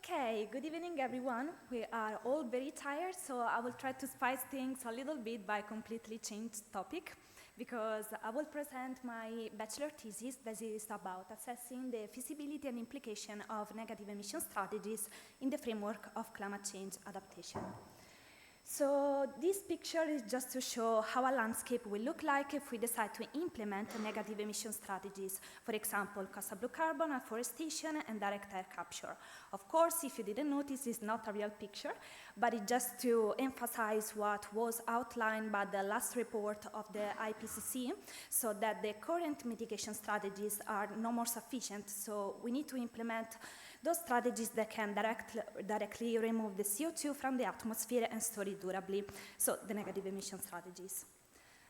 Okay, good evening everyone. We are all very tired, so I will try to spice things a little bit by completely change topic, because I will present my bachelor thesis that is about assessing the feasibility and implication of negative emission strategies in the framework of climate change adaptation. So this picture is just to show how a landscape will look like if we decide to implement negative emission strategies. For example, coastal blue carbon, afforestation, and direct air capture. Of course, if you didn't notice, it's not a real picture, but it's just to emphasize what was outlined by the last report of the IPCC, so that the current mitigation strategies are no more sufficient. So we need to implement those strategies that can directly remove the CO2 from the atmosphere and store it durably, so the negative emission strategies.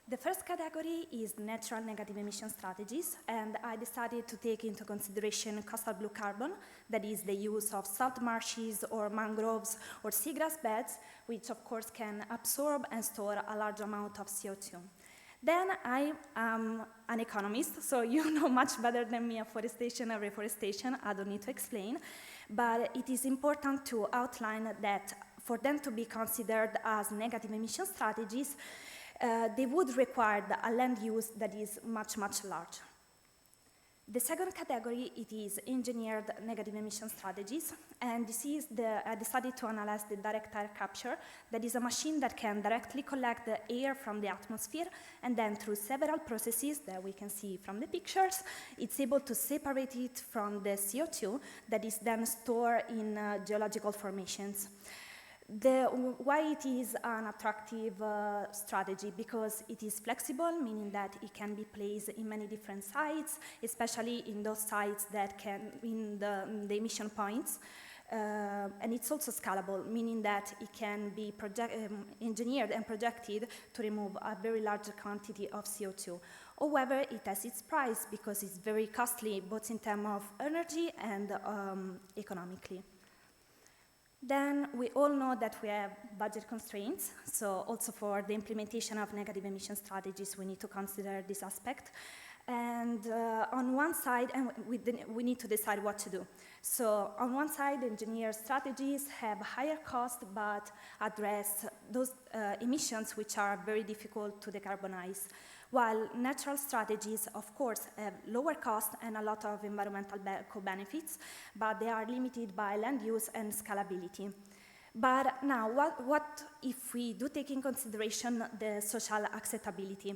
The first category is natural negative emission strategies, and I decided to take into consideration coastal blue carbon, that is the use of salt marshes or mangroves or seagrass beds, which of course can absorb and store a large amount of CO2. Then I am an economist, so you know much better than me afforestation and reforestation, I don't need to explain, but it is important to outline that for them to be considered as negative emission strategies, they would require a land use that is much, much larger. The second category, it is engineered negative emission strategies, and this is I decided to analyze the direct air capture. That is a machine that can directly collect the air from the atmosphere, and then through several processes that we can see from the pictures, it's able to separate it from the CO2 that is then stored in geological formations. Why it is an attractive strategy? Because it is flexible, meaning that it can be placed in many different sites, especially in those sites that can, in the emission points. And it's also scalable, meaning that it can be engineered and projected to remove a very large quantity of CO2. However, it has its price because it's very costly, both in terms of energy and economically. Then we all know that we have budget constraints, so also for the implementation of negative emission strategies, we need to consider this aspect. And on one side, we need to decide what to do. So on one side, engineered strategies have higher cost, but address those emissions which are very difficult to decarbonize. While natural strategies, of course, have lower cost and a lot of environmental co-benefits, but they are limited by land use and scalability. But now, what if we do take in consideration the social acceptability?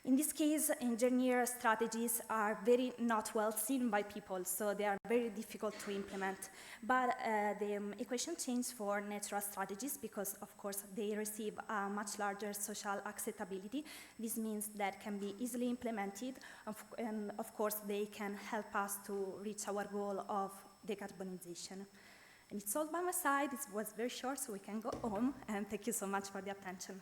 In this case, engineer strategies are very not well seen by people, so they are very difficult to implement. But the equation changes for natural strategies because, of course, they receive a much larger social acceptability. This means that can be easily implemented, and of course, they can help us to reach our goal of decarbonization. And it's all by my side. It was very short, so we can go home, and thank you so much for the attention.